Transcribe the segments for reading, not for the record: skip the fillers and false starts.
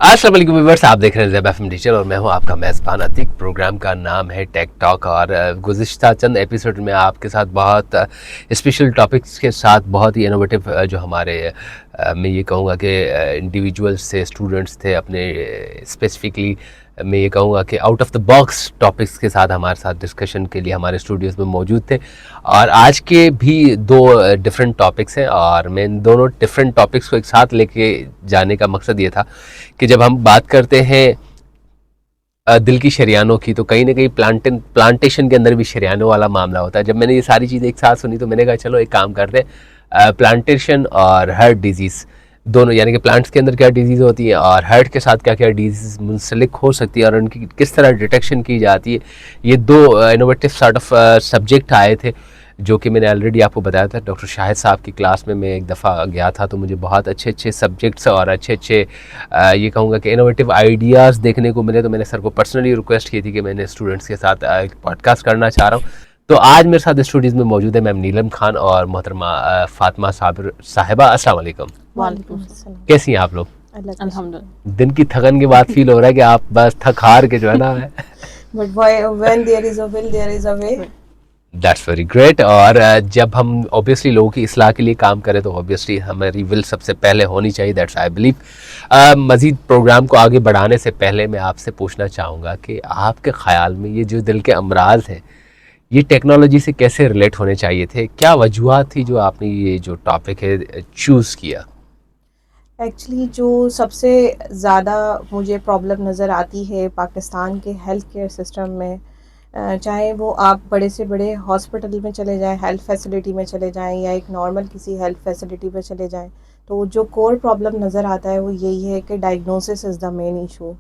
अस्सलाम वालेकुम व्यूअर्स, आप देख रहे हैं ज़ेब एफएम डिजिटल और मैं हूं आपका मेज़बान अतीक। प्रोग्राम का नाम है टेक टॉक और गुज़िश्ता चंद एपिसोड में आपके साथ बहुत स्पेशल टॉपिक्स के साथ बहुत ही इनोवेटिव जो हमारे मैं ये कहूँगा कि इंडिविजुअल्स थे, स्टूडेंट्स थे, अपने स्पेसिफिकली मैं ये कहूँगा कि out of the box topics के साथ हमारे साथ डिस्कशन के लिए हमारे स्टूडियोज़ में मौजूद थे। और आज के भी दो डिफरेंट टॉपिक्स हैं और मैं इन दोनों डिफरेंट टॉपिक्स को एक साथ लेके जाने का मकसद ये था कि जब हम बात करते हैं दिल की शरियानों की, तो कहीं ना कहीं प्लांटेशन के अंदर भी शरियानों वाला मामला होता है। जब मैंने ये सारी चीज़ें एक साथ सुनी तो मैंने कहा चलो एक काम करते हैं, प्लांटेशन और हार्ट डिजीज़ दोनों, यानी कि प्लांट्स के अंदर क्या डिजीज़ होती है और हार्ट के साथ क्या क्या डिजीज़ मुंसलिक हो सकती है और उनकी किस तरह डिटेक्शन की जाती है। ये दो इनोवेटिव सॉर्ट ऑफ सब्जेक्ट आए थे जो कि मैंने ऑलरेडी आपको बताया था। डॉक्टर शाहिद साहब की क्लास में मैं एक दफ़ा गया था तो मुझे बहुत अच्छे अच्छे सब्जेक्ट्स और अच्छे अच्छे ये कहूँगा कि इनोवेटिव आइडियाज़ देखने को मिले। तो मैंने सर को पर्सनली रिक्वेस्ट की थी कि मैंने स्टूडेंट्स के साथ एक पॉडकास्ट करना चाह रहा हूँ। तो आज मेरे साथ स्टूडियोज़ में मौजूद है मैम नीलम खान और मोहतरमा फातिमा साहिबा। अस्सलाम वालेकुम। वालेकुम अस्सलाम। कैसी हैं आप लोग? अल्हम्दुलिल्लाह। दिन की थकन के बाद फील हो रहा है कि आप बस थक हार के जो है ना But when there is a will, there is a way. That's very great. और जब हम ऑब्वियसली लोगों की इस्लाह के लिए काम करें तो ऑब्वियसली हमारी विल सबसे पहले होनी चाहिए। That's I believe. मज़ीद प्रोग्राम को आगे बढ़ाने से पहले मैं आपसे पूछना चाहूँगा कि आपके ख़्याल में ये जो दिल के अमराज हैं ये टेक्नोलॉजी से कैसे रिलेट होने चाहिए थे? क्या वजूहत थी जो आपने ये जो टॉपिक है चूज़ किया? एक्चुअली जो सबसे ज़्यादा मुझे प्रॉब्लम नज़र आती है पाकिस्तान के हेल्थ केयर सिस्टम में, चाहे वो आप बड़े से बड़े हॉस्पिटल में चले जाएं, हेल्थ फैसिलिटी में चले जाएं या एक नॉर्मल किसी हेल्थ फैसिलिटी में चले जाएं, तो जो कोर प्रॉब्लम नज़र आता है वो यही है कि diagnosis is the main issue.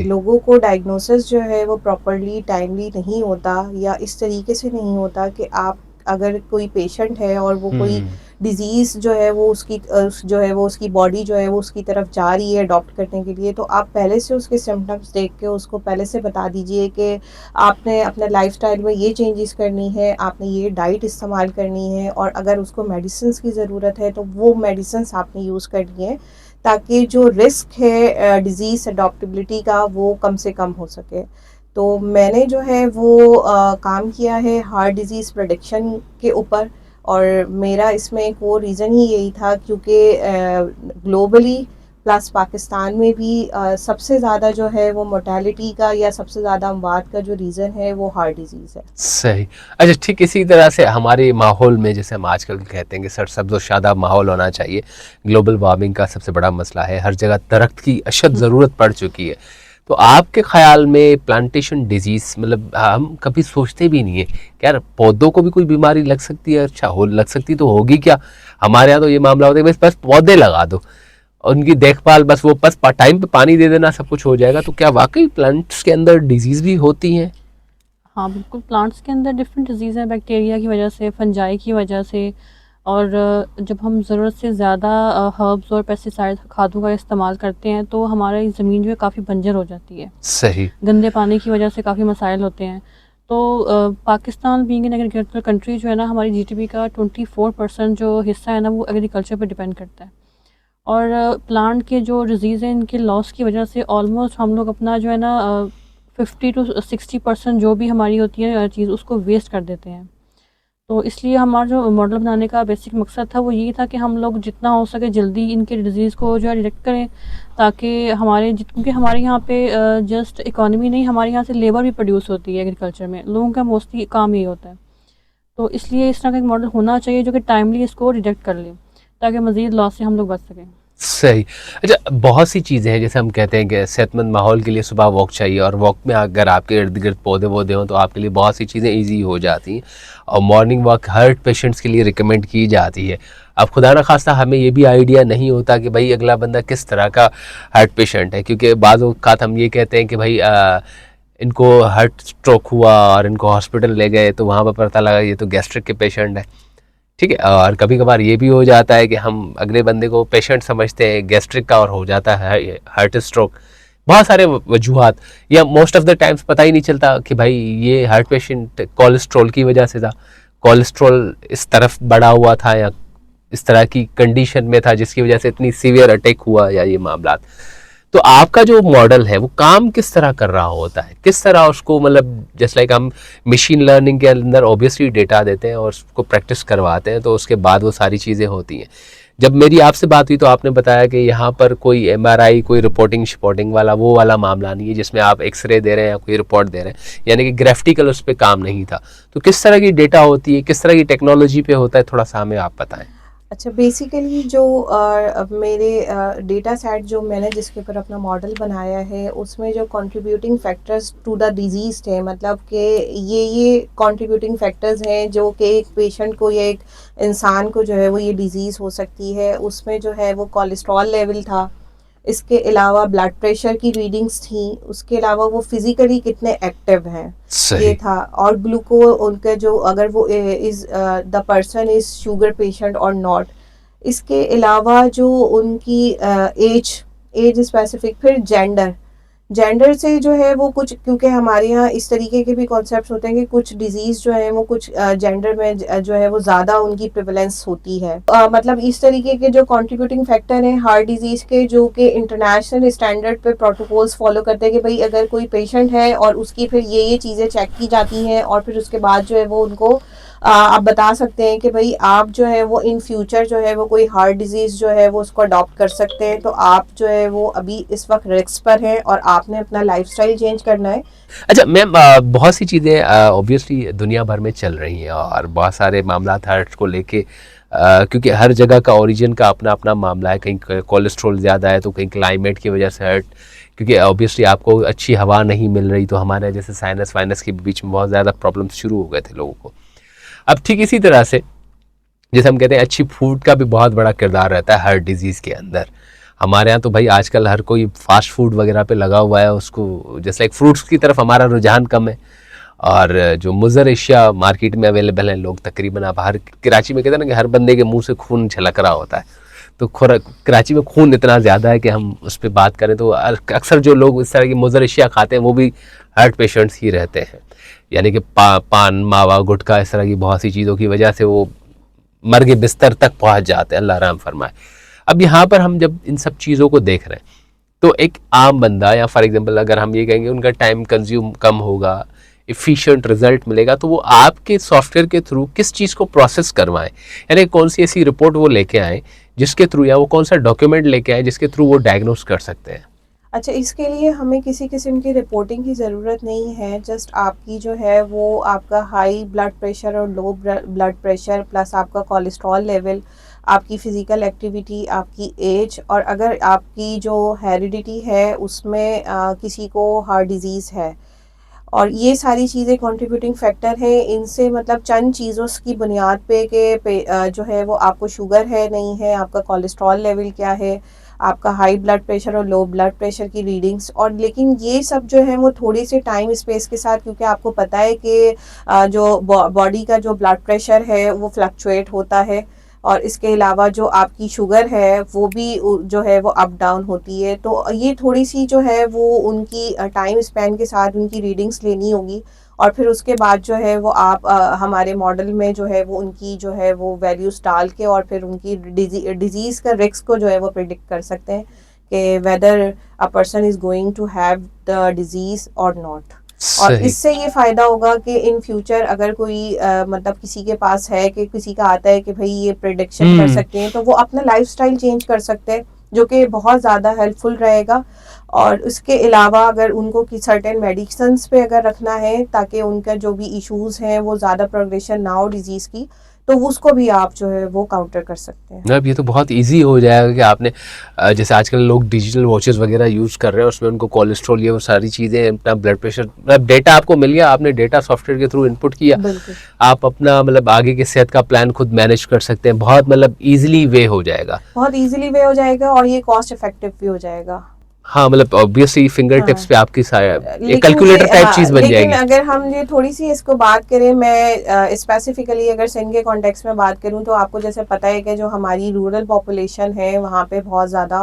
लोगों को डायग्नोसिस जो है वो प्रॉपरली टाइमली नहीं होता या इस तरीके से नहीं होता कि आप अगर कोई पेशेंट है और वो कोई डिज़ीज़ जो है वो उसकी बॉडी जो है वो उसकी तरफ जा रही है अडॉप्ट करने के लिए, तो आप पहले से उसके सिम्टम्स देख के उसको पहले से बता दीजिए कि आपने अपने लाइफस्टाइल में ये चेंजेस करनी है, आपने ये डाइट इस्तेमाल करनी है और अगर उसको मेडिसिन्स की ज़रूरत है तो वो मेडिसिन्स आपने यूज़ करनी है ताकि जो रिस्क है डिज़ीज़ अडॉप्टेबिलिटी का वो कम से कम हो सके। तो मैंने जो है वो काम किया है हार्ट डिज़ीज़ प्रेडिक्शन के ऊपर और मेरा इसमें एक वो रीज़न ही यही था क्योंकि ग्लोबली प्लस पाकिस्तान में भी सबसे ज़्यादा जो है वो मोर्टेलिटी का या सबसे ज़्यादा अमवात का जो रीज़न है वो हार्ट डिजीज़ है। सही। अच्छा, ठीक इसी तरह से हमारे माहौल में जैसे हम आजकल कहते हैं कि सरसब्ज़ और शादाब माहौल होना चाहिए। ग्लोबल वार्मिंग का सबसे बड़ा मसला है, हर जगह दरख्त की अशद ज़रूरत पड़ चुकी है। तो आपके ख्याल में प्लांटेशन डिजीज़, मतलब हम कभी सोचते भी नहीं है कि यार पौधों को भी कोई बीमारी लग सकती है। अच्छा, हो लग सकती तो होगी क्या? हमारे यहाँ तो ये मामला होता है बस पौधे लगा दो, उनकी देखभाल बस वो बस टाइम पे पानी दे देना, सब कुछ हो जाएगा। तो क्या वाकई प्लांट्स के अंदर डिजीज़ भी होती हैं? हाँ बिल्कुल, प्लांट्स के अंदर डिफरेंट डिजीज़ हैं, बैक्टीरिया की वजह से, फंजाई की वजह से। और जब हम ज़रूरत से ज़्यादा हर्ब्स और पेस्टिसाइड खादों का इस्तेमाल करते हैं तो हमारी ज़मीन जो है काफ़ी बंजर हो जाती है। सही। गंदे पानी की वजह से काफ़ी मसाइल होते हैं। तो Pakistan being an agricultural country जो है ना, हमारी जीडीपी का 24% जो हिस्सा है ना वो एग्रीकल्चर पे डिपेंड करता है। और प्लांट के जो डिजीज़ हैं इनके लॉस की वजह से ऑलमोस्ट हम लोग अपना जो है ना 50 to 60% जो भी हमारी होती है चीज़ उसको वेस्ट कर देते हैं। तो इसलिए हमारा जो मॉडल बनाने का बेसिक मकसद था वो यही था कि हम लोग जितना हो सके जल्दी इनके डिजीज़ को जो है डिटेक्ट करें ताकि क्योंकि हमारे यहाँ पे जस्ट इकोनॉमी नहीं, हमारे यहाँ से लेबर भी प्रोड्यूस होती है एग्रीकल्चर में, लोगों का मोस्टली काम यही होता है। तो इसलिए इस तरह का एक मॉडल होना चाहिए जो कि टाइमली इसको डिटेक्ट कर ले ताकि मज़ीद लॉस से हम लोग बच सकें। सही। अच्छा, बहुत सी चीज़ें हैं जैसे हम कहते हैं कि सेहतमंद माहौल के लिए सुबह वॉक चाहिए और वॉक में अगर आपके इर्द गिर्द पौधे वौधे हों तो आपके लिए बहुत सी चीज़ें ईजी हो जाती हैं और मॉर्निंग वॉक हार्ट पेशेंट्स के लिए रिकमेंड की जाती है। अब खुदा न खास्ता हमें ये भी आइडिया नहीं होता कि भाई अगला बंदा किस तरह का हार्ट पेशेंट है, क्योंकि बाज़ औक़ात हम ये कहते हैं कि भाई इनको हार्ट स्ट्रोक हुआ और इनको हॉस्पिटल ले गए तो वहाँ पर पता लगा ये तो गैस्ट्रिक के पेशेंट है। ठीक है। और कभी कभार ये भी हो जाता है कि हम अगले बंदे को पेशेंट समझते हैं गैस्ट्रिक का और हो जाता है हार्ट स्ट्रोक। बहुत सारे वजूहात, या मोस्ट ऑफ द टाइम्स पता ही नहीं चलता कि भाई ये हार्ट पेशेंट कोलेस्ट्रॉल की वजह से था, कोलेस्ट्रॉल इस तरफ बढ़ा हुआ था या इस तरह की कंडीशन में था जिसकी वजह से इतनी सीवियर अटैक हुआ या ये मामला। तो आपका जो मॉडल है वो काम किस तरह कर रहा होता है, किस तरह उसको मतलब जस्ट लाइक हम मशीन लर्निंग के अंदर ऑब्वियसली डेटा देते हैं और उसको प्रैक्टिस करवाते हैं तो उसके बाद वो सारी चीज़ें होती हैं। जब मेरी आपसे बात हुई तो आपने बताया कि यहाँ पर कोई एमआरआई, कोई रिपोर्टिंग शिपोर्टिंग वाला वो वाला मामला नहीं है जिसमें आप एक्सरे दे रहे हैं या कोई रिपोर्ट दे रहे हैं, यानी कि ग्राफिकल उस पर काम नहीं था। तो किस तरह की डेटा होती है, किस तरह की टेक्नोलॉजी पे होता है, थोड़ा सा हमें आप बताएं। अच्छा, बेसिकली जो अब मेरे डेटा सेट जो मैंने जिसके ऊपर अपना मॉडल बनाया है उसमें जो contributing factors to the disease थे, मतलब कि ये कंट्रीब्यूटिंग फैक्टर्स हैं जो कि एक पेशेंट को या एक इंसान को जो है वो ये डिज़ीज़ हो सकती है। उसमें जो है वो कोलेस्ट्रॉल लेवल था, इसके अलावा ब्लड प्रेशर की रीडिंग्स थी, उसके अलावा वो फिज़िकली कितने एक्टिव हैं ये सही। था, और ग्लूको उनका जो अगर वो is the person is sugar patient और नॉट। इसके अलावा जो उनकी एज स्पेसिफिक, फिर जेंडर से जो है वो कुछ, क्योंकि हमारे यहाँ इस तरीके के भी कॉन्सेप्ट्स होते हैं कि कुछ डिजीज़ जो है वो कुछ जेंडर में जो है वो ज़्यादा उनकी प्रिवलेंस होती है। मतलब इस तरीके के जो कंट्रीब्यूटिंग फैक्टर हैं हार्ट डिजीज़ के, जो कि इंटरनेशनल स्टैंडर्ड पे प्रोटोकॉल्स फॉलो करते हैं कि भाई अगर कोई पेशेंट है और उसकी फिर ये चीज़ें चेक की जाती हैं और फिर उसके बाद जो है वो उनको आप बता सकते हैं कि भाई आप जो है वो इन फ्यूचर जो है वो कोई हार्ट डिजीज़ जो है वो उसको अडॉप्ट कर सकते हैं, तो आप जो है वो अभी इस वक्त रिस्क पर हैं और आपने अपना लाइफस्टाइल चेंज करना है। अच्छा मैम, बहुत सी चीज़ें ऑब्वियसली दुनिया भर में चल रही हैं और बहुत सारे मामला हार्ट को लेके, क्योंकि हर जगह का ओरिजिन का अपना अपना मामला है, कहीं कोलेस्ट्रॉल ज़्यादा है तो कहीं क्लाइमेट की वजह से हार्ट, क्योंकि ऑब्वियसली आपको अच्छी हवा नहीं मिल रही तो हमारे जैसे साइनस वाइनस के बीच में बहुत ज़्यादा प्रॉब्लम्स शुरू हो गए थे लोगों को। अब ठीक इसी तरह से जैसे हम कहते हैं अच्छी फूड का भी बहुत बड़ा किरदार रहता है हार्ट डिजीज़ के अंदर। हमारे यहाँ तो भाई आजकल हर कोई फास्ट फूड वगैरह पे लगा हुआ है, उसको जैसे लाइक फ्रूट्स की तरफ हमारा रुझान कम है। और जो मुज़र एशिया मार्केट में अवेलेबल हैं, लोग तकरीबन आप हर कराची में कहते हैं ना कि हर बंदे के मुंह से खून झलक रहा होता है, तो कराची में खून इतना ज़्यादा है कि हम उस पर बात करें तो अक्सर जो लोग इस तरह की मुज़र एशिया खाते हैं वो भी हार्ट पेशेंट्स ही रहते हैं, यानी कि पान मावा गुटखा इस तरह की बहुत सी चीज़ों की वजह से वो मर्ग बिस्तर तक पहुंच जाते हैं, अल्लाह रहम फरमाए। अब यहाँ पर हम जब इन सब चीज़ों को देख रहे हैं तो एक आम बंदा या फॉर एग्जांपल अगर हम ये कहेंगे उनका टाइम कंज्यूम कम होगा, एफिशिएंट रिजल्ट मिलेगा, तो वो आपके सॉफ्टवेयर के थ्रू किस चीज़ को प्रोसेस करवाएं, यानी कौन सी ऐसी रिपोर्ट वो लेके आए जिसके थ्रू, या वो कौन सा डॉक्यूमेंट लेके आए जिसके थ्रू वो डायग्नोस कर सकते हैं। अच्छा, इसके लिए हमें किसी किस्म की रिपोर्टिंग की ज़रूरत नहीं है। जस्ट आपकी जो है वो आपका हाई ब्लड प्रेशर और लो ब्लड प्रेशर प्लस आपका कोलेस्ट्रॉल लेवल, आपकी फ़िज़िकल एक्टिविटी, आपकी एज, और अगर आपकी जो हेरिडिटी है उसमें किसी को हार्ट डिज़ीज़ है, और ये सारी चीज़ें कंट्रीब्यूटिंग फैक्टर हैं। इनसे मतलब चंद चीज़ों की बुनियाद पे जो है वो आपको शुगर है नहीं है, आपका कोलेस्ट्रॉल लेवल क्या है, आपका हाई ब्लड प्रेशर और लो ब्लड प्रेशर की रीडिंग्स, और लेकिन ये सब जो है वो थोड़ी सी टाइम स्पेस के साथ, क्योंकि आपको पता है कि जो बॉडी का जो ब्लड प्रेशर है वो फ्लक्चुएट होता है, और इसके अलावा जो आपकी शुगर है वो भी जो है वो अप डाउन होती है। तो ये थोड़ी सी जो है वो उनकी टाइम स्पैन के साथ उनकी रीडिंग्स लेनी होगी, और फिर उसके बाद जो है वो आप हमारे मॉडल में जो है वो उनकी जो है वो वैल्यूज़ डाल के और फिर उनकी डिजीज़ का रिस्क को जो है वो प्रिडिक्ट कर सकते हैं कि whether a person is going to have the disease और नॉट। और सही। इससे ये फ़ायदा होगा कि इन फ्यूचर अगर कोई मतलब किसी के पास है कि किसी का आता है कि भाई ये प्रिडिक्शन कर सकते हैं, तो वो अपना लाइफस्टाइल चेंज कर सकते हैं, जो कि बहुत ज़्यादा हेल्पफुल रहेगा। और उसके अलावा अगर उनको कि सर्टेन मेडिसिन्स पे अगर रखना है ताकि उनका जो भी इश्यूज़ हैं वो ज़्यादा प्रोग्रेशन ना हो डिज़ीज़ की, तो उसको भी आप जो है वो काउंटर कर सकते हैं। अब ये तो बहुत इजी हो जाएगा कि आपने जैसे आजकल लोग डिजिटल वॉचेस वगैरह यूज़ कर रहे हैं, उसमें उनको कोलेस्ट्रॉल ये वो सारी चीज़ें, अपना ब्लड प्रेशर, मतलब डेटा आपको मिल गया, आपने डेटा सॉफ्टवेयर के थ्रू इनपुट किया, बिल्कुल, आप अपना मतलब आगे के सेहत का प्लान खुद मैनेज कर सकते हैं, बहुत मतलब ईजिली वे हो जाएगा। बहुत ईजिली वे हो जाएगा और ये कॉस्ट इफेक्टिव भी हो जाएगा। हाँ, मतलब ऑब्वियसली फिंगर टिप्स हाँ। पे आपकी एक लेकिन कैलकुलेटर ये टाइप हाँ, चीज़ बन लेकिन जाएगी। अगर हम ये थोड़ी सी इसको बात करें, मैं स्पेसिफिकली अगर सिंध के कॉन्टेक्स्ट में बात करूं, तो आपको जैसे पता है कि जो हमारी रूरल पॉपुलेशन है वहाँ पे बहुत ज़्यादा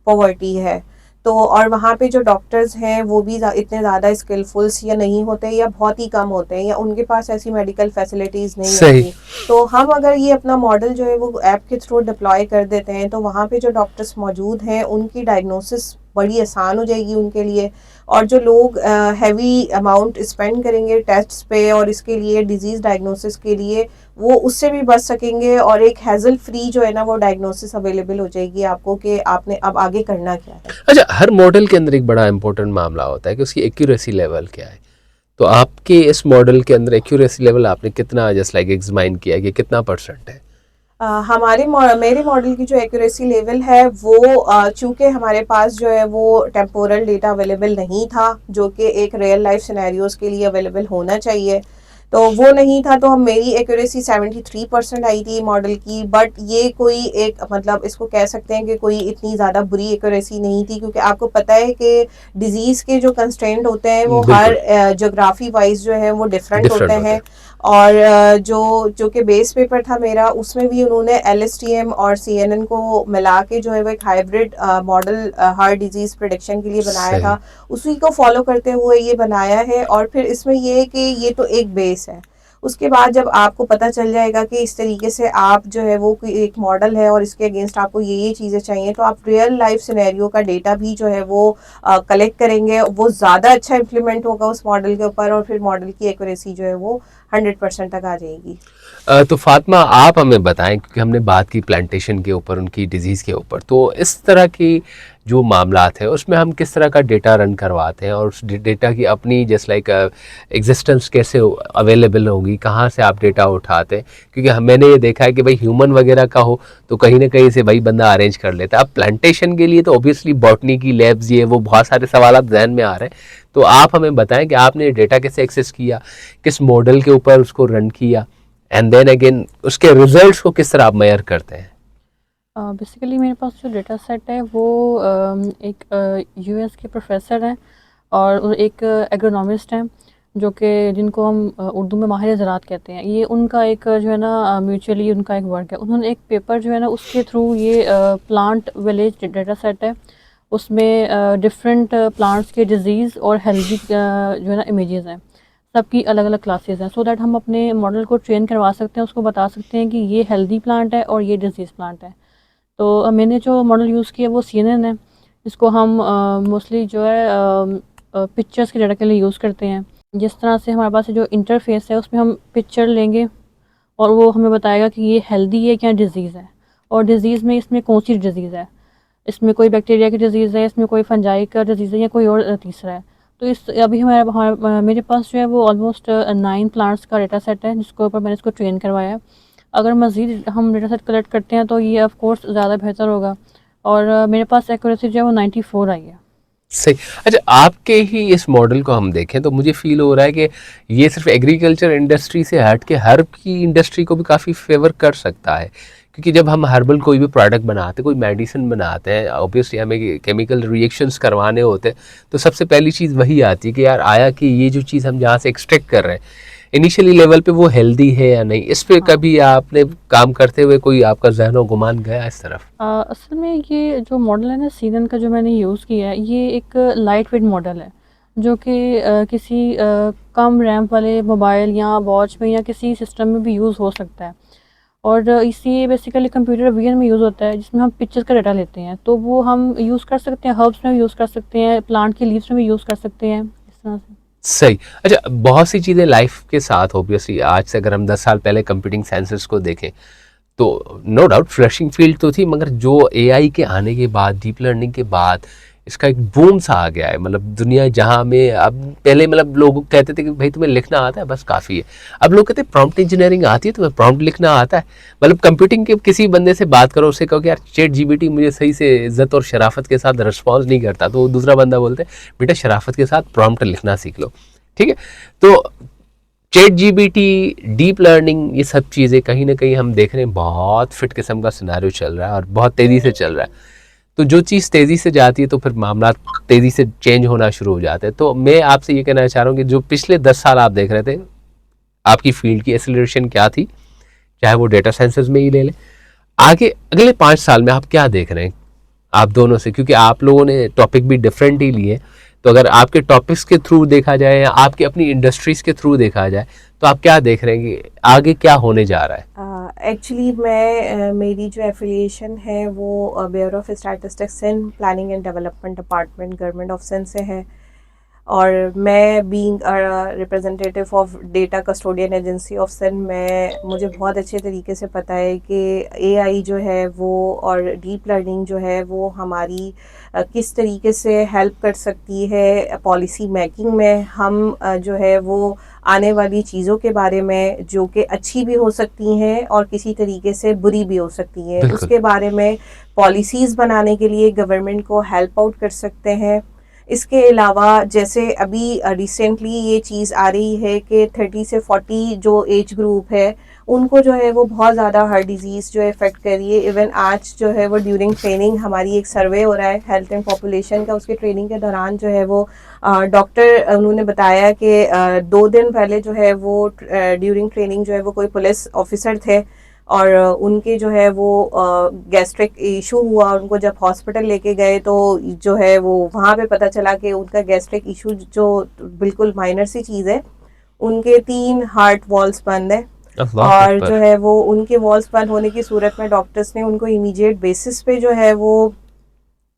पॉवर्टी है, तो और वहाँ पे जो डॉक्टर्स हैं वो भी इतने ज़्यादा स्किलफुल्स या नहीं होते या बहुत ही कम होते हैं, या उनके पास ऐसी मेडिकल फैसिलिटीज़ नहीं सही। होती। तो हम अगर ये अपना मॉडल जो है वो ऐप के थ्रू डिप्लॉय कर देते हैं, तो वहाँ पे जो डॉक्टर्स मौजूद हैं उनकी डायग्नोसिस बड़ी आसान हो जाएगी उनके लिए। और जो लोग हैवी अमाउंट स्पेंड करेंगे टेस्ट्स पे और इसके लिए डिजीज़ डायग्नोसिस के लिए, वो उससे भी बच सकेंगे और एक हैजल फ्री जो है ना वो डायग्नोसिस अवेलेबल हो जाएगी आपको कि आपने अब आगे करना क्या है। अच्छा, हर मॉडल के अंदर एक बड़ा इंपॉर्टेंट मामला होता है कि उसकी एक्यूरेसी लेवल क्या है। तो आपके इस मॉडल के अंदर एक्यूरेसी लेवल आपने कितना जस्ट लाइक एग्जामाइन किया कि कितना % है? मेरे मॉडल की जो एक्यूरेसी लेवल है वो चूँकि हमारे पास जो है वो टेम्पोरल डेटा अवेलेबल नहीं था जो कि एक रियल लाइफ सिनेरियोज के लिए अवेलेबल होना चाहिए, तो वो नहीं था, तो हम मेरी एक्यूरेसी 73% आई थी मॉडल की। बट ये कोई एक मतलब इसको कह सकते हैं कि कोई इतनी ज़्यादा बुरी एक्यूरेसी नहीं थी, क्योंकि आपको पता है कि डिज़ीज़ के जो कंस्ट्रेंट होते हैं वो हर जोग्राफी वाइज जो है वो डिफरेंट होते हैं। और जो कि बेस पेपर था मेरा, उसमें भी उन्होंने LSTM और CNN को मिला के जो है वो एक hybrid model heart disease prediction के लिए बनाया था, उसी को फॉलो करते हुए ये बनाया है। और फिर इसमें ये है कि ये तो एक बेस है, उसके बाद जब आपको पता चल जाएगा कि इस तरीके से आप जो है वो कोई एक मॉडल है और इसके अगेंस्ट आपको ये चीज़ें चाहिए, तो आप रियल लाइफ सिनेरियो का डेटा भी जो है वो कलेक्ट करेंगे, वो ज़्यादा अच्छा इम्प्लीमेंट होगा उस मॉडल के ऊपर और फिर मॉडल की एक्यूरेसी जो है वो 100% तक आ जाएगी। तो फातिमा, आप हमें बताएं, क्योंकि हमने बात की प्लांटेशन के ऊपर, उनकी डिजीज़ के ऊपर, तो इस तरह की जो मामलात है उसमें हम किस तरह का डेटा रन करवाते हैं और उस डेटा की अपनी जस्ट लाइक एग्जिस्टेंस कैसे अवेलेबल होगी, कहाँ से आप डेटा उठाते हैं? क्योंकि मैंने ये देखा है कि भाई ह्यूमन वगैरह का हो तो कहीं ना कहीं से भाई बंदा अरेंज कर लेता है। अब प्लांटेशन के लिए तो ऑब्वियसली बॉटनी की लैब्स, ये वो बहुत सारे सवाल जहन में आ रहे हैं, तो आप हमें बताएं कि आपने डेटा कैसे एक्सेस किया, किस मॉडल के ऊपर उसको रन किया, एंड देन अगेन उसके रिजल्ट्स को किस तरह आप मेजर करते हैं? बेसिकली मेरे पास जो डेटा सेट है वो एक US के प्रोफेसर हैं और एक एग्रोनॉमिस्ट हैं जो कि जिनको हम उर्दू में माहिर ज़राअत कहते हैं। ये उनका एक जो है ना म्यूचुअली उनका एक वर्क है। उन्होंने एक पेपर जो है ना उसके थ्रू ये प्लांट विलेज डेटा सेट है, उसमें डिफरेंट प्लांट्स के डिजीज़ और हेल्दी जो है ना इमेजेस हैं, सबकी अलग अलग क्लासेस हैं, सो दैट हम अपने मॉडल को ट्रेन करवा सकते हैं, उसको बता सकते हैं कि ये हेल्दी प्लांट है और ये डिजीज़ प्लांट है। तो मैंने जो मॉडल यूज़ किया वो CNN है, इसको हम मोस्टली जो है पिक्चर्स के डाटा के लिए यूज़ करते हैं। जिस तरह से हमारे पास जो इंटरफेस है उसमें हम पिक्चर लेंगे और वो हमें बताएगा कि ये हेल्दी है क्या डिज़ीज़ है, और डिज़ीज़ में इसमें कौन सी डिज़ीज़ है, इसमें कोई बैक्टीरिया की डिज़ीज़ है, इसमें कोई फंजाई का डिज़ीज़ है या कोई और तीसरा है। तो इस अभी मेरे पास जो है वो ऑलमोस्ट 9 प्लांट्स का डेटा सेट है जिसके ऊपर मैंने इसको ट्रेन करवाया है। अगर मज़ीद हम डेटा सेट कलेक्ट करते हैं तो ये ऑफ कोर्स ज़्यादा बेहतर होगा, और मेरे पास एक्यूरेसी जो है वो 94 आई है। सही। अच्छा, आपके ही इस मॉडल को हम देखें तो मुझे फील हो रहा है कि ये सिर्फ एग्रीकल्चर इंडस्ट्री से हट के हर्ब की इंडस्ट्री को भी काफ़ी फेवर कर सकता है, क्योंकि जब हम हर्बल कोई भी प्रोडक्ट बनाते हैं, कोई मेडिसिन बनाते हैं, ऑब्वियसली हमें केमिकल रिएक्शंस करवाने होते हैं, तो सबसे पहली चीज़ वही आती है कि यार आया कि ये जो चीज़ हम जहाँ से एक्सट्रैक्ट कर रहे हैं इनिशियली लेवल पे वो हेल्दी है या नहीं। इस पे कभी आपने काम करते हुए कोई आपका ज़हन गुमान गया इस तरफ? असल में ये जो मॉडल है ना CNN का जो मैंने यूज़ किया है, ये एक लाइट वेट मॉडल है जो कि किसी कम रैम वाले मोबाइल या वॉच में या किसी सिस्टम में भी यूज़ हो सकता है। और इसी बेसिकली कंप्यूटर विजन में यूज़ होता है जिसमें हम पिक्चर्स का डाटा लेते हैं, तो वो हम यूज़ कर सकते हैं, हर्ब्स में भी यूज़ कर सकते हैं, प्लांट की लीव्स में भी यूज़ कर सकते हैं, इस तरह से। सही। अच्छा, बहुत सी चीज़ें लाइफ के साथ ऑब्वियसली आज से अगर हम 10 साल पहले कंप्यूटिंग साइंसेस को देखें तो नो डाउट फ्लशिंग फील्ड तो थी, मगर जो AI के आने के बाद, डीप लर्निंग के बाद इसका एक बूम सा आ गया है। मतलब दुनिया जहाँ में अब पहले मतलब लोग कहते थे कि भाई तुम्हें लिखना आता है बस काफ़ी है, अब लोग कहते हैं प्रॉम्प्ट इंजीनियरिंग आती है, तुम्हें प्रॉम्प्ट लिखना आता है। मतलब कंप्यूटिंग के किसी बंदे से बात करो, उससे कहो कि यार ChatGPT मुझे सही से इज्जत और शराफत के साथ रिस्पॉन्स नहीं करता, तो दूसरा बंदा बोलते हैं बेटा शराफत के साथ प्रॉम्प्ट लिखना सीख लो। ठीक है, तो ChatGPT, डीप लर्निंग, ये सब चीज़ें कहीं ना कहीं हम देख रहे हैं बहुत फिट किस्म का सिनारियो चल रहा है और बहुत तेज़ी से चल रहा है। तो जो चीज़ तेज़ी से जाती है तो फिर मामला तेज़ी से चेंज होना शुरू हो जाते हैं। तो मैं आपसे ये कहना चाह रहा हूँ कि जो पिछले 10 साल आप देख रहे थे, आपकी फील्ड की एक्सेलरेशन क्या थी, चाहे वो डेटा साइंसेज में ही ले लें, आगे अगले 5 साल में आप क्या देख रहे हैं आप दोनों से, क्योंकि आप लोगों ने टॉपिक भी डिफरेंट ही लिए, तो अगर आपके टॉपिक्स के थ्रू देखा जाए या आपकी अपनी इंडस्ट्रीज़ के थ्रू देखा जाए तो आप क्या देख रहे हैं कि आगे क्या होने जा रहा है? एक्चुअली मैं मेरी जो एफिलिएशन है वो bureau of statistics Sindh planning and development department government of Sindh से है। और मैं being representative of data custodian agency of Sindh, मैं मुझे बहुत अच्छे तरीके से पता है कि एआई जो है वो और डीप लर्निंग जो है वो हमारी किस तरीके से हेल्प कर सकती है पॉलिसी मेकिंग में। हम जो है वो आने वाली चीज़ों के बारे में जो कि अच्छी भी हो सकती हैं और किसी तरीके से बुरी भी हो सकती हैं, बिल्कुल। उसके बारे में पॉलिसीज़ बनाने के लिए गवर्नमेंट को हेल्प आउट कर सकते हैं। इसके अलावा जैसे अभी रिसेंटली ये चीज़ आ रही है कि 30 से 40 जो एज ग्रुप है उनको जो है वो बहुत ज़्यादा हार्ट डिजीज़ जो इफ़ेक्ट कर रही है। इवन आज जो है वो ड्यूरिंग ट्रेनिंग हमारी एक सर्वे हो रहा है हेल्थ एंड पॉपुलेशन का, उसके ट्रेनिंग के दौरान जो है वो डॉक्टर उन्होंने बताया कि 2 दिन पहले जो है वो ड्यूरिंग ट्रेनिंग जो है वो कोई पुलिस ऑफिसर थे और उनके जो है वो गैस्ट्रिक इशू हुआ। उनको जब हॉस्पिटल लेके गए तो जो है वो वहाँ पे पता चला कि उनका गैस्ट्रिक इशू जो बिल्कुल माइनर सी चीज़ है, उनके 3 हार्ट वॉल्स बंद है। अल्लाह और अकबर। जो है वो उनके वॉल्स बंद होने की सूरत में डॉक्टर्स ने उनको इमीडिएट बेसिस पे जो है वो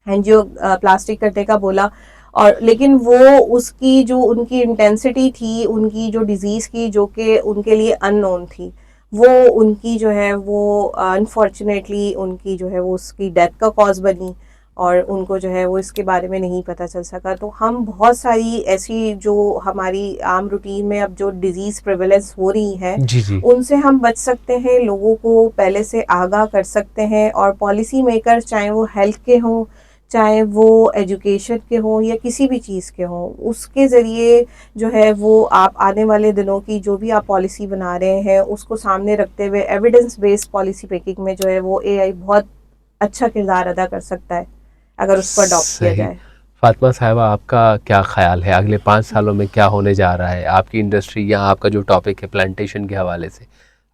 एंजियो प्लास्टिक करने का बोला। और लेकिन वो उसकी जो उनकी इंटेंसिटी थी उनकी जो डिजीज़ की जो कि उनके लिए अननोन थी, वो उनकी जो है वो अनफॉर्चुनेटली उनकी जो है वो उसकी डेथ का कॉज बनी और उनको जो है वो इसके बारे में नहीं पता चल सका। तो हम बहुत सारी ऐसी जो हमारी आम रूटीन में अब जो डिजीज़ प्रिवेलेंस हो रही है जी जी। उनसे हम बच सकते हैं, लोगों को पहले से आगाह कर सकते हैं। और पॉलिसी मेकर्स चाहे वो हेल्थ के हों, चाहे वो एजुकेशन के हों या किसी भी चीज़ के हों, उसके ज़रिए जो है वो आप आने वाले दिनों की जो भी आप पॉलिसी बना रहे हैं उसको सामने रखते हुए एविडेंस बेस्ड पॉलिसी मेकिंग में जो है वो एआई बहुत अच्छा किरदार अदा कर सकता है अगर उसको अडॉप्ट किया सही। जाए। फातिमा साहिबा, आपका क्या ख्याल है अगले 5 सालों में क्या होने जा रहा है आपकी इंडस्ट्री या आपका जो टॉपिक है प्लांटेशन के हवाले से?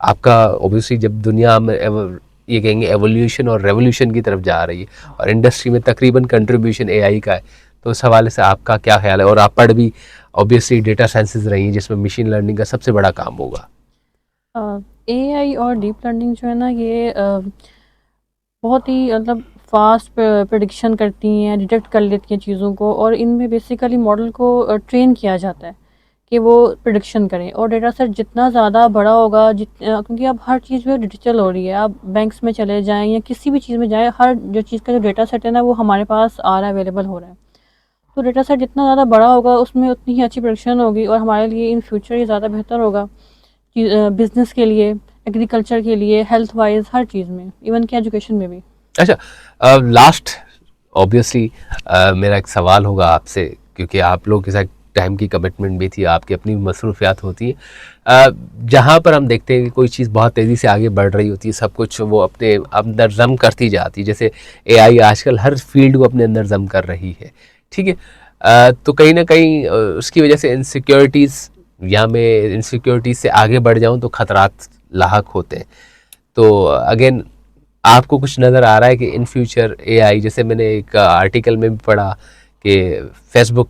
आपका ऑब्वियसली जब दुनिया में ये कहेंगे एवोल्यूशन और रेवोल्यूशन की तरफ जा रही है और इंडस्ट्री में तकरीबन कंट्रीब्यूशन एआई का है, तो उस हवाले से आपका क्या ख्याल है? और आप पढ़ भी ऑब्वियसली डेटा साइंसेज रही हैं जिसमें मशीन लर्निंग का सबसे बड़ा काम होगा। एआई और डीप लर्निंग जो है ना ये बहुत ही मतलब फास्ट प्रेडिक्शन करती हैं, डिटेक्ट कर लेती हैं चीज़ों को और इनमें बेसिकली मॉडल को ट्रेन किया जाता है कि वो प्रेडिक्शन करें। और डेटा सेट जितना ज़्यादा बड़ा होगा क्योंकि अब हर चीज़ जो है डिजिटल हो रही है, आप बैंक्स में चले जाएं या किसी भी चीज़ में जाएं, हर जो चीज़ का जो डेटा सेट है ना वो हमारे पास आ रहा है, अवेलेबल हो रहा है। तो डेटा सेट जितना ज़्यादा बड़ा होगा उसमें उतनी ही अच्छी प्रेडिक्शन होगी और हमारे लिए इन फ्यूचर ये ज़्यादा बेहतर होगा बिज़नेस के लिए, एग्रीकल्चर के लिए, हेल्थ वाइज, हर चीज़ में, इवन कि एजुकेशन में भी। अच्छा, लास्ट ऑब्वियसली मेरा एक सवाल होगा आपसे, क्योंकि आप लोग के साथ टाइम की कमिटमेंट भी थी, आपकी अपनी मसरूफियात होती है। जहाँ पर हम देखते हैं कि कोई चीज़ बहुत तेज़ी से आगे बढ़ रही होती है, सब कुछ वो अपने अंदर जम करती जाती है, जैसे एआई आजकल हर फील्ड को अपने अंदर जम कर रही है, ठीक है। तो कहीं ना कहीं उसकी वजह से इनसिक्योरिटीज़, या मैं इनसिक्योरिटीज़ से आगे बढ़ जाऊँ तो खतरात लाहक होते हैं। तो अगेन आपको कुछ नज़र आ रहा है कि इन फ्यूचर एआई, जैसे मैंने एक आर्टिकल में भी पढ़ा कि Facebook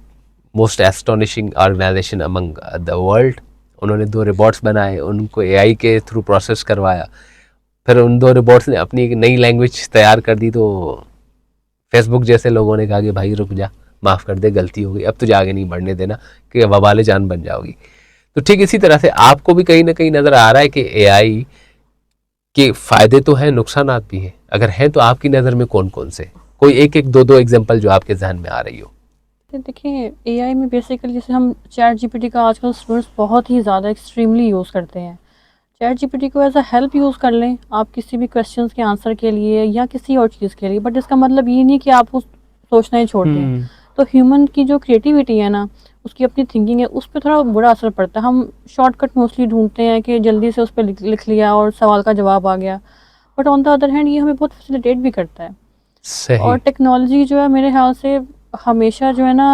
most astonishing organisation among the world, उन्होंने 2 रोबोट्स बनाए, उनको एआई के थ्रू प्रोसेस करवाया, फिर उन 2 रोबोट्स ने अपनी एक नई लैंग्वेज तैयार कर दी। तो फेसबुक जैसे लोगों ने कहा कि भाई रुक जा, माफ़ कर दे, गलती हो गई, अब तुझे आगे नहीं बढ़ने देना कि वबाले जान बन जाओगी। तो ठीक इसी तरह से आपको भी कहीं ना कहीं नज़र आ रहा है कि एआई के फ़ायदे तो हैं, नुकसानात भी हैं। अगर हैं तो आपकी नज़र में कौन कौन से, कोई एक एक दो दो एग्जांपल जो आपके जहन में आ रही हो? तो देखिए एआई में बेसिकली जैसे हम चैट जीपीटी का आजकल स्टूडेंट्स बहुत ही ज़्यादा एक्सट्रीमली यूज़ करते हैं। चैट जीपीटी को एज अ हेल्प यूज़ कर लें आप किसी भी क्वेश्चंस के आंसर के लिए या किसी और चीज़ के लिए, बट इसका मतलब ये नहीं कि आप उस सोचना ही छोड़ दें। तो ह्यूमन की जो क्रिएटिविटी है ना, उसकी अपनी थिंकिंग है, उस पर थोड़ा बुरा असर पड़ता है। हम शॉर्टकट मोस्टली ढूंढते हैं कि जल्दी से उस पर लिख लिया और सवाल का जवाब आ गया, but on the other hand ये हमें बहुत फैसिलिटेट भी करता है। सही। और टेक्नोलॉजी जो है मेरे ख्याल से हमेशा जो है ना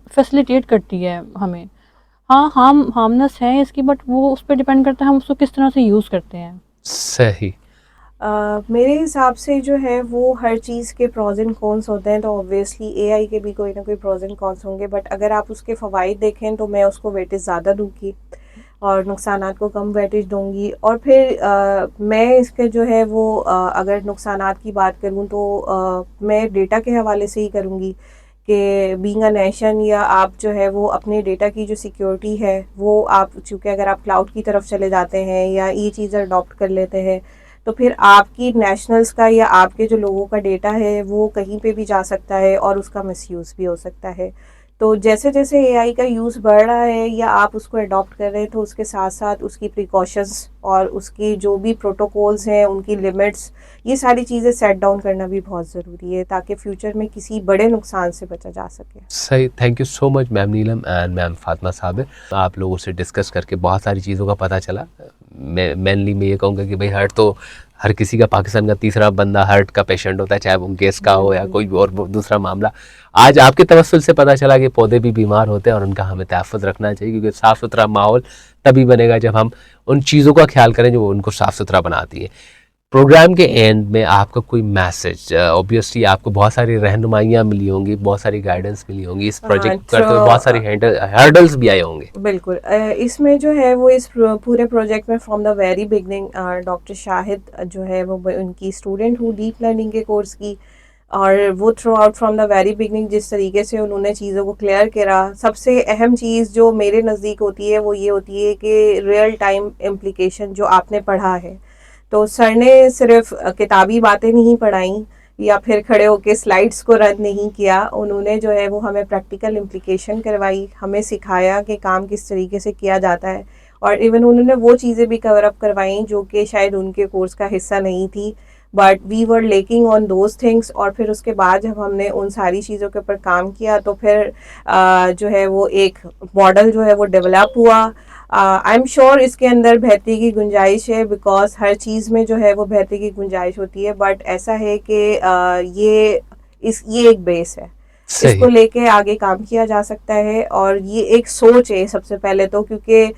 फैसिलिटेट करती है हमें। हाँ, हार्मनेस है इसकी, बट वो उस पर डिपेंड करता है हम उसको किस तरह से यूज़ करते हैं। सही। मेरे हिसाब से जो है वो हर चीज़ के प्रोज एंड कॉन्स होते हैं, तो ऑब्वियसली एआई के भी कोई ना कोई प्रोज एंड कॉन्स होंगे, बट अगर आप उसके फ़वाइद देखें तो मैं उसको वेटेज ज़्यादा दूंगी। और नुकसानात को कम वेटेज दूंगी। और फिर मैं इसके जो है वो अगर नुकसानात की बात करूं तो मैं डेटा के हवाले से ही करूंगी कि बीइंग अ नेशन या आप जो है वो अपने डेटा की जो सिक्योरिटी है वो आप, चूँकि अगर आप क्लाउड की तरफ चले जाते हैं या ये चीज़ अडॉप्ट कर लेते हैं तो फिर आपकी नेशनल्स का या आपके जो लोगों का डेटा है वो कहीं पे भी जा सकता है और उसका मिसयूज़ भी हो सकता है। तो जैसे जैसे एआई का यूज़ बढ़ रहा है या आप उसको अडॉप्ट कर रहे हैं तो उसके साथ साथ उसकी प्रिकॉशंस और उसकी जो भी प्रोटोकॉल्स हैं, उनकी लिमिट्स, ये सारी चीज़ें सेट डाउन करना भी बहुत ज़रूरी है ताकि फ्यूचर में किसी बड़े नुकसान से बचा जा सके। सही, thank you so much ma'am Neelam and ma'am Fatima Sabir. आप लोगों से डिस्कस करके बहुत सारी चीज़ों का पता चला। मैं मेनली मैं ये कहूँगा कि भाई हार्ट तो हर किसी का, पाकिस्तान का तीसरा बंदा हार्ट का पेशेंट होता है, चाहे वो गैस का हो या कोई भी और दूसरा मामला। आज आपके तवस्सुल से पता चला कि पौधे भी बीमार होते हैं और उनका हमें तहफ़्फ़ुज़ रखना चाहिए, क्योंकि साफ़ सुथरा माहौल तभी बनेगा जब हम उन चीज़ों का ख्याल करें जो उनको साफ़ सुथरा बनाती है। प्रोग्राम के एंड में आपका कोई मैसेज, ऑब्वियसली आपको बहुत सारी रहनुमाइयाँ मिली होंगी, बहुत सारी गाइडेंस मिली होंगी, इस प्रोजेक्ट करते हुए बहुत सारी हर्डल्स भी आए होंगे। बिल्कुल। इसमें जो है वो इस पूरे प्रोजेक्ट में from the very beginning doctor Shahid जो है वो उनकी स्टूडेंट हूँ डीप लर्निंग के कोर्स की, और वो through out from the very beginning जिस तरीके से उन्होंने चीज़ों को क्लियर करा, सबसे अहम चीज़ जो मेरे नज़दीक होती है वो ये होती है कि रियल टाइम इम्प्लीकेशन जो आपने पढ़ा है। तो सर ने सिर्फ किताबी बातें नहीं पढ़ाई या फिर खड़े होके स्लाइड्स को रद्द नहीं किया, उन्होंने जो है वो हमें प्रैक्टिकल इम्प्लीकेशन करवाई, हमें सिखाया कि काम किस तरीके से किया जाता है, और इवन उन्होंने वो चीज़ें भी कवर अप करवाई जो कि शायद उनके कोर्स का हिस्सा नहीं थी, but we were lacking on those things. और फिर उसके बाद जब हमने उन सारी चीज़ों के ऊपर काम किया तो फिर जो है वो एक मॉडल जो है वो डेवलप हुआ। आई एम श्योर इसके अंदर बेहतरी की गुंजाइश है, बिकॉज हर चीज़ में जो है वो बेहतरी की गुंजाइश होती है, बट ऐसा है कि ये एक बेस है, इसको सही, लेके आगे काम किया जा सकता है। और ये एक सोच है सबसे पहले तो, क्योंकि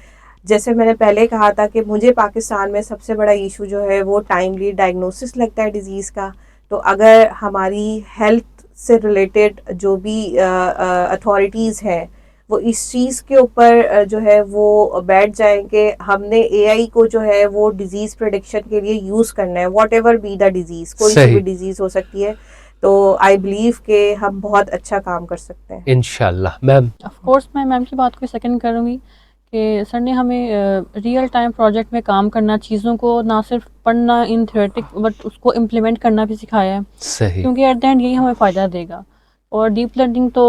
जैसे मैंने पहले कहा था कि मुझे पाकिस्तान में सबसे बड़ा इशू जो है वो टाइमली डायग्नोसिस लगता है डिज़ीज़ का। तो अगर हमारी हेल्थ से रिलेटेड जो भी अथॉरिटीज़ हैं वो इस चीज़ के ऊपर जो है वो बैठ जाएं कि हमने एआई को जो है वो डिज़ीज़ प्रेडिक्शन के लिए यूज़ करना है, what ever be the disease, कोई सी भी सही, डिज़ीज़ हो सकती है। तो आई बिलीव कि हम बहुत अच्छा काम कर सकते हैं। इंशाल्लाह। मैम, ऑफ कोर्स मैं मैम की बात को सेकंड करूँगी कि सर ने हमें रियल टाइम प्रोजेक्ट में काम करना, चीज़ों को ना सिर्फ पढ़ना इन थ्योरेटिक बट उसको इम्प्लीमेंट करना भी सिखाया है, सही, क्योंकि एट द एंड यही हमें फ़ायदा देगा। और डीप लर्निंग तो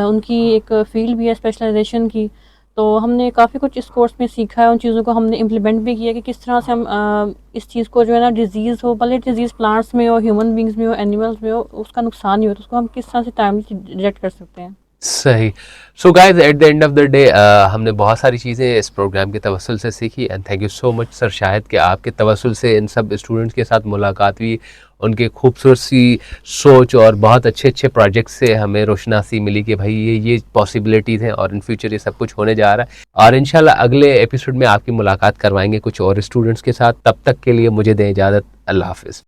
उनकी एक फ़ील्ड भी है स्पेशलाइजेशन की, तो हमने काफ़ी कुछ इस कोर्स में सीखा है, उन चीज़ों को हमने इम्प्लीमेंट भी किया कि किस तरह से हम इस चीज़ को जो है ना, डिज़ीज़ हो, भले डिज़ीज़ प्लांट्स में हो, ह्यूमन बींग्स में हो, एनिमल्स में हो, उसका नुकसान नहीं हो तो उसको हम किस तरह से टाइमली डिटेक्ट कर सकते हैं। सही। So guys, at the end of the day हमने बहुत सारी चीज़ें इस प्रोग्राम के तवस्सुल से सीखी, and thank you so much sir Shahid कि आपके तवस्सुल से इन सब स्टूडेंट्स के साथ मुलाकात हुई, उनके खूबसूरत सी सोच और बहुत अच्छे अच्छे प्रोजेक्ट से हमें रोशनासी मिली कि भाई ये पॉसिबिलिटीज़ हैं और इन फ्यूचर ये सब कुछ होने जा रहा है। और इंशाल्लाह अगले एपिसोड में आपकी मुलाकात करवाएंगे कुछ और स्टूडेंट्स के साथ। तब तक के लिए मुझे दें इजाज़त। अल्लाह हाफिज़।